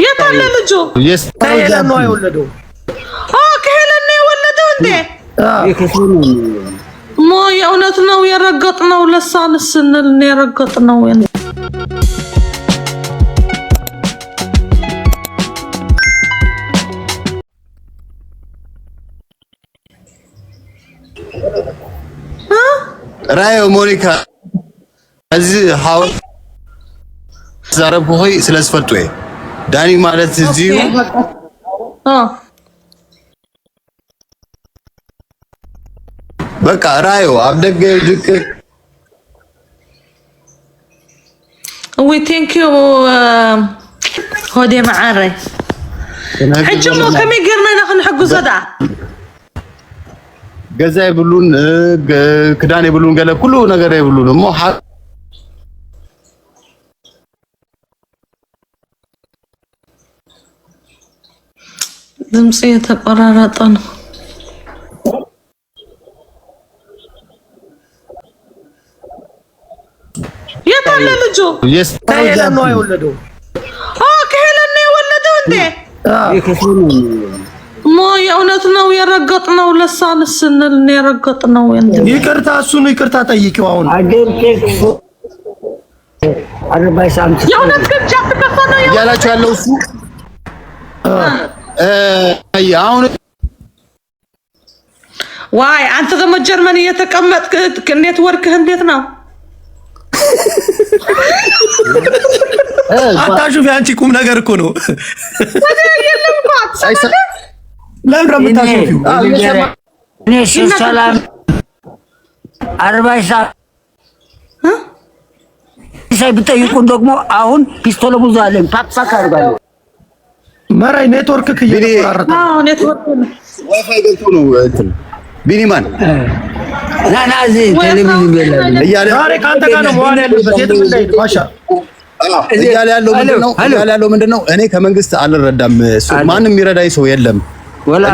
የታለ ልጁ ከሄለን ነው የወለደው። ከሄለን ነው የወለደው እንዴ? ሞ የእውነት ነው የረገጥነው ለሳን ስንል ነው የረገጥነው። ራዮ ሞኒካ እዚህ ሃው ዛረብ ሆይ ስለስፈልጡ ዳኒ ማለት እዚሁ በቃ ራዮ አብደገ ድቅ we thank you ሆዴ ማዓረ حجمو كم يقرنا ناخذ حقه زدا ገዛ ይብሉን ክዳን ይብሉን ገለ ሁሉ ነገር ይብሉን ሞ ድምጽ የተቆራረጠ ነው። የታለ ልጁ ከሄለን ነው የወለደው። ከሄለን ነው የወለደው እንዴ? ሞ የእውነት ነው የረገጥነው ለሳን ስንል ነው የረገጥነው። ይቅርታ እሱን ይቅርታ ጠይቂው። አሁን የእውነት ግብዣ ተከፈለው ያላችሁ ያለው እሱ አሁን ዋይ አንተ ደግሞ ጀርመን እየተቀመጥክ እንዴት ወርክህ እንዴት ነው? አታሹፊ አንቺ ቁም ነገር እኮ ነው። ለምን ረምታሹፊው? እኔ ሰላም 40 ሰዓት ብትጠይቁን ደግሞ አሁን ፒስቶል ብዙ አለኝ ፓክሳክ አርጋለሁ። መራይ ኔትወርክ ከየተቆራረጠ ኔትወርክ ዋይፋይ ገብቶ ነው እንትን ቢኒማን ናና እዚህ ቴሌቪዥን ይላል ዛሬ ካንተ ጋር ነው መዋል ያለበት። የትም እንዳይሄድ ባሻ እያለ ያለው ምንድነው? እኔ ከመንግስት አልረዳም። ማንም የሚረዳኝ ሰው የለም። ወላ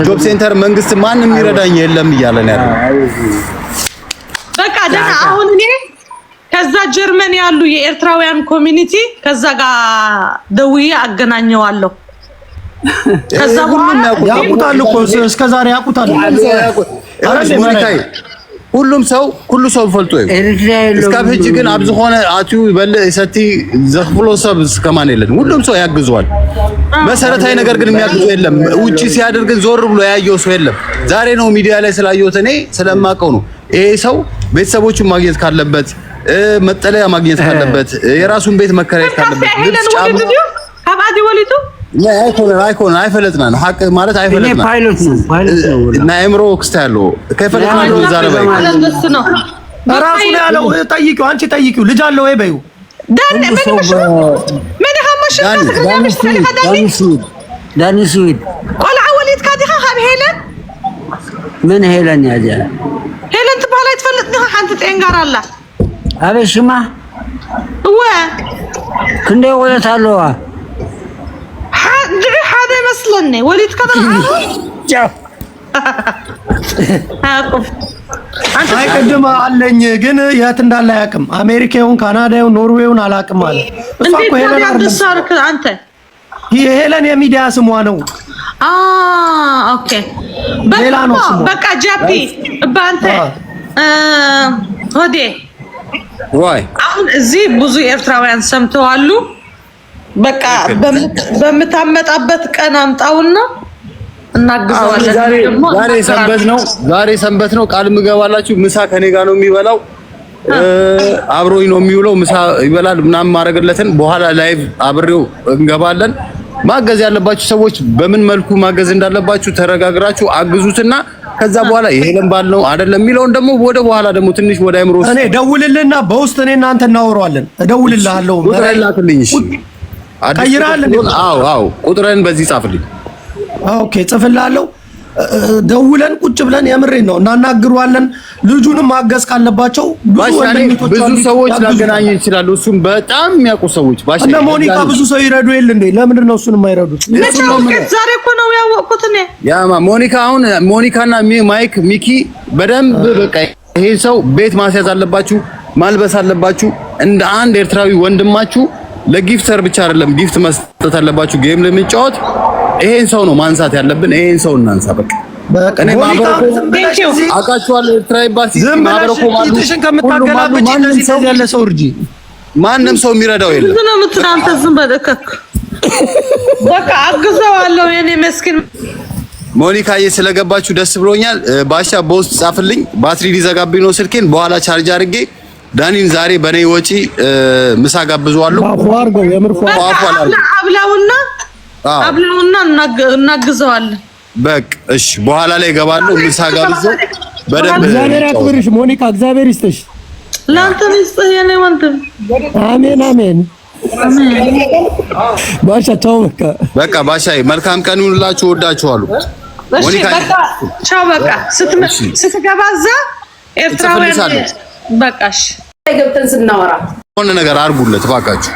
ጆብ ሴንተር መንግስት ማንም የሚረዳኝ የለም እያለ ነው ያለው። በቃ ደና አሁን እኔ ከዛ ጀርመን ያሉ የኤርትራውያን ኮሚኒቲ ከዛ ጋር ደውዬ አገናኘዋለሁ። ከዛ ሁሉም ያውቁታል እኮ እስከ ዛሬ ያውቁታል። ሁሉ ሰው ፈልጦ እስካብ ህጅ ግን አብዝ ሆነ አቱ በለ ሰቲ ዘኽፍሎ ሰብ እስከማን የለን ሁሉም ሰው ያግዟል። መሰረታዊ ነገር ግን የሚያግዙ የለም። ውጪ ሲያደርግ ዞር ብሎ ያየው ሰው የለም። ዛሬ ነው ሚዲያ ላይ ስላየሁት እኔ ስለማቀው ነው። ይሄ ሰው ቤተሰቦቹን ማግኘት ካለበት መጠለያ ማግኘት ካለበት የራሱን ቤት መከራየት ካለበት ልብስ ጫማ አባዲ ወሊቱ አይኮን አይፈለጥና ሀቅ ማለት አይፈለጥና ፓይሎት ነው እና ኤምሮ ክስታ ያለው ከፈለጥና ነው ዛሬ ማለት ነው ራሱ ያለው ጠይቂው። አንቺ ጠይቂው ልጅ አለው ወይ በዩ ዳን ምን ሀመሽ ዳኒ ስዊድ ቆልዓ ወሊድ ካዲኻ ካብ ሄለን ምን ሄለን ያጃ ሄለን ትባላ ትፈልጥና ሓንቲ ጤንጋር አላ አበሽማ ክንዴ ወለት አለዋ هذا مثلني وليد كذا አይቀድም አለኝ ግን የት እንዳለ ያቅም አሜሪካውን ካናዳውን ኖርዌውን አላቅም አለ። እሷ እኮ ሄለን አርደሳርክ አንተ ሄለን የሚዲያ ስሟ ነው። ኦኬ በቃ ጃፒ ባንተ ሆዴ ዋይ አሁን እዚህ ብዙ ኤርትራውያን ሰምተዋሉ። በቃ በመታመጣበት ቀን አምጣውና እናግዘዋለን። ዛሬ ሰንበት ነው። ቃል ምገባላችሁ ምሳ ከኔ ጋር ነው የሚበላው። አብሮኝ ነው የሚውለው። ምሳ ይበላል ምናምን ማረግለትን በኋላ ላይቭ አብሬው እንገባለን። ማገዝ ያለባችሁ ሰዎች በምን መልኩ ማገዝ እንዳለባችሁ ተረጋግራችሁ አግዙትና ከዛ በኋላ ይሄንን ባልነው አይደለም የሚለውን ደግሞ ወደ በኋላ ደግሞ ትንሽ ወደ አይምሮ እኔ ደውልልና በውስጥ እኔ እናንተ እናወራዋለን። እደውልልሃለሁ። ወራላትልኝ ቀይራለን። አዎ ቁጥርን በዚህ ጻፍልኝ። ኦኬ ጽፍላለሁ። ደውለን ቁጭ ብለን የምሬን ነው እናናግሯለን። ልጁንም ማገዝ ካለባቸው ብዙ ሰዎች ላገናኙ ይችላሉ። እሱም በጣም የሚያውቁ ሰዎች ባሽ እና ሞኒካ ብዙ ሰው ይረዱ የለ እንዴ? ለምንድን ነው እሱን የማይረዱት? ዛሬ እኮ ነው ያወቅኩት እኔ። ያማ ሞኒካውን ሞኒካና ማይክ ሚኪ በደንብ በቃ ይሄ ሰው ቤት ማስያዝ አለባችሁ፣ ማልበስ አለባችሁ። እንደ አንድ ኤርትራዊ ወንድማችሁ ለጊፍተር ብቻ አይደለም ጊፍት መስጠት አለባችሁ። ጌም ለምንጫወት ይሄን ሰው ነው ማንሳት ያለብን። ይሄን ሰው እናንሳ በቃ። እኔ ማብረኮ አቃችኋለሁ። ኤርትራ ኤምባሲ ማብረኮ ማለት ቲሽን ከምታገላብጪ እንደዚህ ያለ ሰው እርጂ። ማንም ሰው የሚረዳው የለም። ዝም ምትናንተ ዝም በለከክ በቃ አግዘዋለሁ። የኔ መስኪን ሞኒካዬ ስለገባችሁ ደስ ብሎኛል። ባሻ በውስጥ ጻፍልኝ። ባትሪ ሊዘጋብኝ ነው ስልኬን። በኋላ ቻርጅ አድርጌ ዳኒን ዛሬ በኔ ወጪ ምሳ ጋብዘዋለሁ። አርገው የምር አብላውና እናግዘዋለን። በቃ እሺ፣ በኋላ ላይ እገባለሁ። ምሳ ጋብዘው በደንብ እግዚአብሔር ያክብርሽ ሞኒካ፣ እግዚአብሔር ይስጥሽ። ላንተ ይስጥህ የኔ ወንድም። አሜን አሜን። ባሻ ቻው። በቃ ባሻዬ መልካም ቀን ይሁንላችሁ። ወዳችኋለሁ። ሞኒካ ቻው። በቃ ስትገባዛ ኤርትራውያን በቃሽ ገብተን ስናወራ ሆነ ነገር አርጉለት ባካችሁ።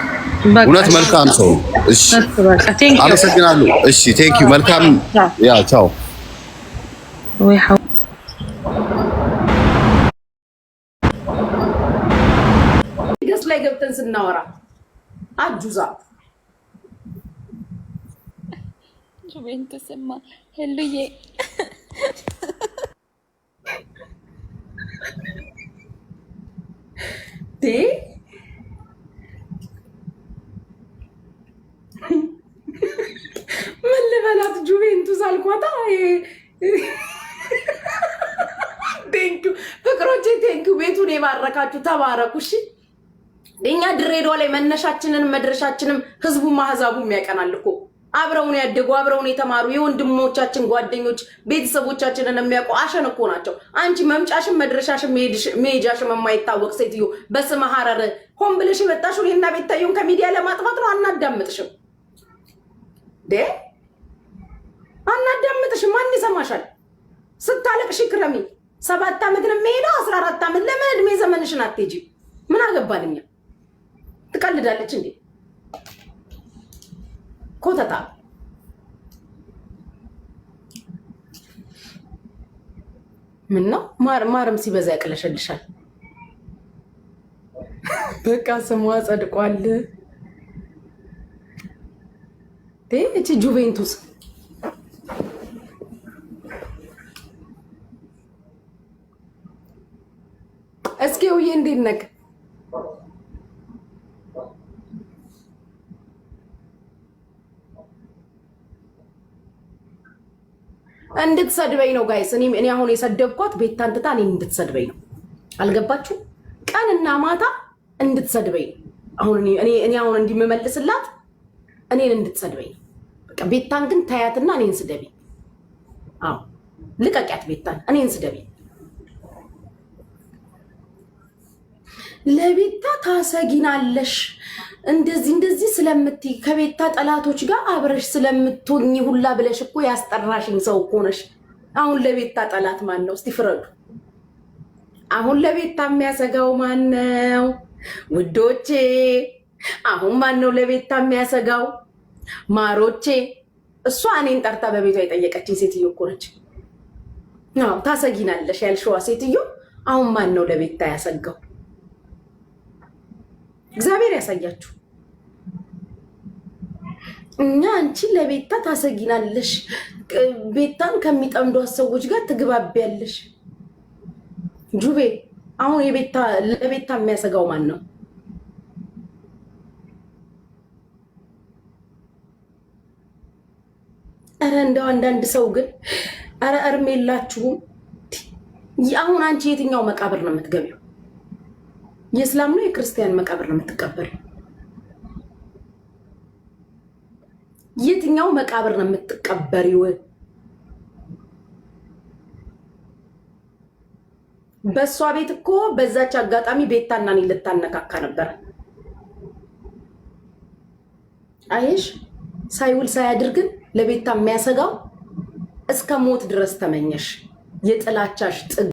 እውነት መልካም ሰው። እሺ አመሰግናለሁ። እሺ ቴንክ ዩ። መልካም ያ ቻው። ወይ ገስ ላይ ገብተን ስናወራ አጁዛ ጁቬንቱስማ ሄሉዬ ምን ልበላት? ጁቬንቱስ አልኳታ። ቴንኪው ፍቅሮቼ፣ ቴንኪው። ቤቱን የባረካችሁ ተባረኩ። እሺ እኛ ድሬዳዋ ላይ መነሻችንን መድረሻችንም ህዝቡም ማህዛቡም ያቀናል እኮ። አብረውን ያደጉ አብረውን የተማሩ የወንድሞቻችን ጓደኞች ቤተሰቦቻችንን የሚያውቁ አሸን እኮ ናቸው። አንቺ መምጫሽን መድረሻሽን መሄጃሽን የማይታወቅ ሴትዮ በስመ ሐረር ሆን ብለሽ የመጣሽው እኔና ቤታየውን ከሚዲያ ለማጥፋት ነው። አናዳምጥሽም አናዳምጥሽም። ማን ይሰማሻል? ስታለቅሽ ክረሚ። 7 ዓመት ነው የሚሄደው 14 ዓመት። ለምን እድሜ ዘመንሽን አትሄጂ? ምን አገባንኛ? ትቀልዳለች እንዴ ኮተታ። ምን ነው ማርም ሲበዛ ያቅለሸልሻል። በቃ ስሟ ጸድቋል። እቺ ጁቬንቱስ እስኪ ውዬ እንዴት ነህ? እንድትሰድበኝ ነው ጋይስ። እኔ አሁን የሰደብኳት ቤታን ትታ እኔን እንድትሰድበኝ ነው። አልገባችሁ? ቀንና ማታ እንድትሰድበኝ ነው። እኔ አሁን እንዲመመልስላት እኔን እንድትሰድበኝ ነው። በቃ ቤታን ግን ታያትና እኔን ስደቢ። አዎ ልቀቂያት ቤታን፣ እኔን ስደቢ። ለቤታ ታሰጊናለሽ እንደዚህ ስለምትይ ከቤታ ጠላቶች ጋር አብረሽ ስለምትሆኚ ሁላ ብለሽ እኮ ያስጠራሽኝ ሰው እኮ ነሽ። አሁን ለቤታ ጠላት ማን ነው? እስቲ ፍረዱ። አሁን ለቤታ የሚያሰጋው ማን ነው ውዶቼ? አሁን ማን ነው ለቤታ የሚያሰጋው ማሮቼ? እሷ እኔን ጠርታ በቤቷ የጠየቀችኝ ሴትዮ እኮ ነች። አዎ ታሰጊናለሽ ያልሽዋ ሴትዮ አሁን ማን ነው ለቤታ ያሰጋው? እግዚአብሔር ያሳያችሁ። እኛ አንቺ ለቤታ ታሰጊናለሽ፣ ቤታን ከሚጠምዷት ሰዎች ጋር ትግባቢያለሽ። ጁቤ አሁን ለቤታ የሚያሰጋው ማን ነው? ኧረ እንደው አንዳንድ ሰው ግን ኧረ እርም የላችሁም። አሁን አንቺ የትኛው መቃብር ነው የምትገቢው? የእስላም ነው የክርስቲያን መቃብር ነው የምትቀበሪው? የትኛው መቃብር ነው የምትቀበሪው? በእሷ ቤት እኮ በዛች አጋጣሚ ቤታና እኔን ልታነካካ ነበር። አይሽ ሳይውል ሳያድር ግን ለቤታ የሚያሰጋው እስከ ሞት ድረስ ተመኘሽ። የጥላቻሽ ጥግ